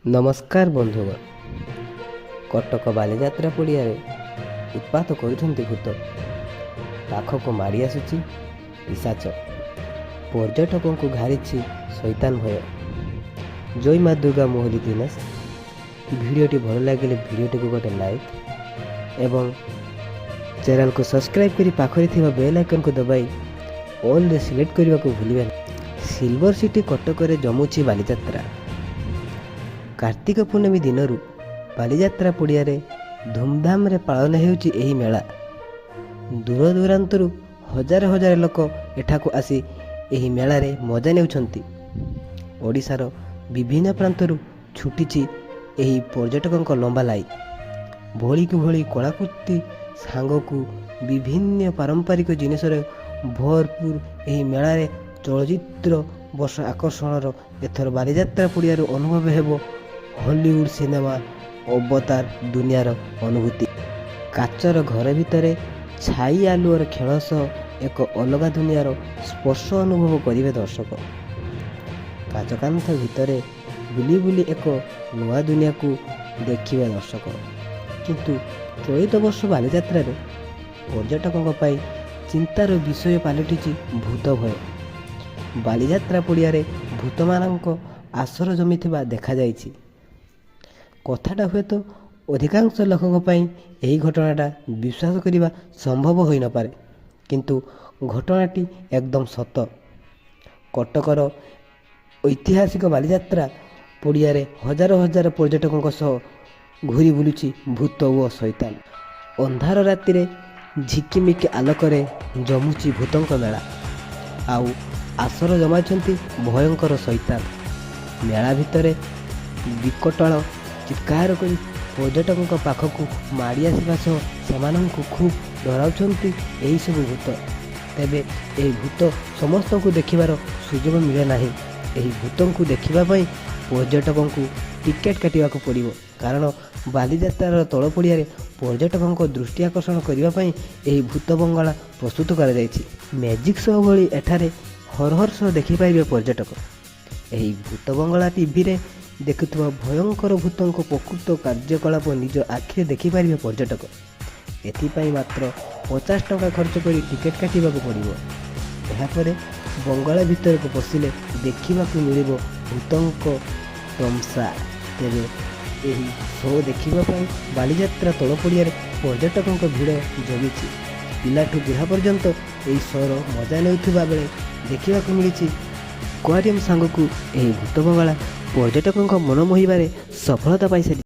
ନମସ୍କାର ବନ୍ଧୁଗଣ। କଟକ ବାଲିଯାତ୍ରା ପଡ଼ିଆରେ ଉତ୍ପାତ କରୁଛନ୍ତି ଭୂତ। ପାଖକୁ ମାଡ଼ି ଆସୁଛି ପିଶାଚ। ପର୍ଯ୍ୟଟକଙ୍କୁ ଘାରିଛି ଶୈତାନ ଭୟ। ଜୟ ମା ଦୁର୍ଗା ମୋହଲି ଦିନେଶ। ଭିଡ଼ିଓଟି ଭଲ ଲାଗିଲେ ଭିଡ଼ିଓଟିକୁ ଗୋଟେ ଲାଇକ୍ ଏବଂ ଚ୍ୟାନେଲକୁ ସବସ୍କ୍ରାଇବ୍ କରି ପାଖରେ ଥିବା ବେଲ୍ ଆଇକନ୍କୁ ଦବାଇ ଅଲ୍ରେ ସିଲେକ୍ଟ କରିବାକୁ ଭୁଲିବେ ନାହିଁ। ସିଲଭର ସିଟି କଟକରେ ଜମୁଛି ବାଲିଯାତ୍ରା। କାର୍ତ୍ତିକ ପୂର୍ଣ୍ଣମୀ ଦିନରୁ ବାଲିଯାତ୍ରା ପଡ଼ିଆରେ ଧୁମଧାମରେ ପାଳନ ହେଉଛି ଏହି ମେଳା। ଦୂରଦୂରାନ୍ତରୁ ହଜାର ହଜାର ଲୋକ ଏଠାକୁ ଆସି ଏହି ମେଳାରେ ମଜା ନେଉଛନ୍ତି। ଓଡ଼ିଶାର ବିଭିନ୍ନ ପ୍ରାନ୍ତରୁ ଛୁଟିଛି ଏହି ପର୍ଯ୍ୟଟକଙ୍କ ଲମ୍ବା ଲାଇନ୍। ଭଳିକୁ ଭଳି କଳାକୃତି ସାଙ୍ଗକୁ ବିଭିନ୍ନ ପାରମ୍ପରିକ ଜିନିଷରେ ଭରପୁର ଏହି ମେଳାରେ ଚଳଚ୍ଚିତ୍ର ବର୍ଷ ଆକର୍ଷଣର ଏଥର ବାଲିଯାତ୍ରା ପଡ଼ିଆରୁ ଅନୁଭବ ହେବ ହଲିଉଡ୍ ସିନେମା ଅବତାର ଦୁନିଆର ଅନୁଭୂତି। କାଚର ଘର ଭିତରେ ଛାଇ ଆଲୁଅର ଖେଳ ସହ ଏକ ଅଲଗା ଦୁନିଆର ସ୍ପର୍ଶ ଅନୁଭବ କରିବେ ଦର୍ଶକ। କାଚକାନ୍ଥ ଭିତରେ ବୁଲି ବୁଲି ଏକ ନୂଆ ଦୁନିଆକୁ ଦେଖିବେ ଦର୍ଶକ। କିନ୍ତୁ ଚଳିତ ବର୍ଷ ବାଲିଯାତ୍ରାରେ ପର୍ଯ୍ୟଟକଙ୍କ ପାଇଁ ଚିନ୍ତାର ବିଷୟ ପାଲଟିଛି ଭୂତ ଭୟ। ବାଲିଯାତ୍ରା ପଡ଼ିଆରେ ଭୂତମାନଙ୍କ ଆସର ଜମିଥିବା ଦେଖାଯାଇଛି। କଥାଟା ହୁଏତ ଅଧିକାଂଶ ଲୋକଙ୍କ ପାଇଁ ଏହି ଘଟଣାଟା ବିଶ୍ୱାସ କରିବା ସମ୍ଭବ ହୋଇନପାରେ, କିନ୍ତୁ ଘଟଣାଟି ଏକଦମ ସତ। କଟକର ଐତିହାସିକ ବାଲିଯାତ୍ରା ପଡ଼ିଆରେ ହଜାର ହଜାର ପର୍ଯ୍ୟଟକଙ୍କ ସହ ଘୁରି ବୁଲୁଛି ଭୂତ ଓ ଶୈତାନ। ଅନ୍ଧାର ରାତିରେ ଝିକିମିକି ଆଲୋକରେ ଜମୁଛି ଭୂତଙ୍କ ମେଳା। ଆଉ ଆସର ଜମାଇଛନ୍ତି ଭୟଙ୍କର ଶୈତାନ। ମେଳା ଭିତରେ ବିକଟାଳ ଚିତ୍କାର କରି ପର୍ଯ୍ୟଟକଙ୍କ ପାଖକୁ ମାଡ଼ି ଆସିବା ସହ ସେମାନଙ୍କୁ ଖୁବ୍ ଡରାଉଛନ୍ତି ଏହିସବୁ ଭୂତ। ତେବେ ଏହି ଭୂତ ସମସ୍ତଙ୍କୁ ଦେଖିବାର ସୁଯୋଗ ମିଳେ ନାହିଁ। ଏହି ଭୂତଙ୍କୁ ଦେଖିବା ପାଇଁ ପର୍ଯ୍ୟଟକଙ୍କୁ ଟିକେଟ୍ କାଟିବାକୁ ପଡ଼ିବ, କାରଣ ବାଲିଯାତ୍ରାର ତଳ ପଡ଼ିଆରେ ପର୍ଯ୍ୟଟକଙ୍କ ଦୃଷ୍ଟି ଆକର୍ଷଣ କରିବା ପାଇଁ ଏହି ଭୂତ ବଙ୍ଗଳା ପ୍ରସ୍ତୁତ କରାଯାଇଛି। ମ୍ୟାଜିକ୍ ଶୋ ଭଳି ଏଠାରେ ହରହର ସହ ଦେଖିପାରିବେ ପର୍ଯ୍ୟଟକ। ଏହି ଭୂତ ବଙ୍ଗଳା ଟିଭିରେ ଦେଖୁଥିବା ଭୟଙ୍କର ଭୂତଙ୍କ ପ୍ରକୃତ କାର୍ଯ୍ୟକଳାପ ନିଜ ଆଖିରେ ଦେଖିପାରିବେ ପର୍ଯ୍ୟଟକ। ଏଥିପାଇଁ ମାତ୍ର 50 ଟଙ୍କା ଖର୍ଚ୍ଚ କରି ଟିକେଟ୍ କାଟିବାକୁ ପଡ଼ିବ। ଏହାପରେ ବଙ୍ଗଳା ଭିତରକୁ ପଶିଲେ ଦେଖିବାକୁ ମିଳିବ ଭୂତଙ୍କ ତମସା। ତେବେ ଏହି ଶୋ ଦେଖିବା ପାଇଁ ବାଲିଯାତ୍ରା ତଳ ପଡ଼ିଆରେ ପର୍ଯ୍ୟଟକଙ୍କ ଭିଡ଼ ଜମିଛି। ପିଲାଠୁ ବୁଢ଼ା ପର୍ଯ୍ୟନ୍ତ ଏହି ଶୋର ମଜା ନେଉଥିବା ବେଳେ ଦେଖିବାକୁ ମିଳିଛି ଆକ୍ୱାରିୟମ୍ ସାଙ୍ଗକୁ ଏହି ଭୂତ ବଙ୍ଗଳା ପର୍ଯ୍ୟଟକଙ୍କ ମନ ମୋହିବାରେ ସଫଳତା ପାଇସାରିଛି।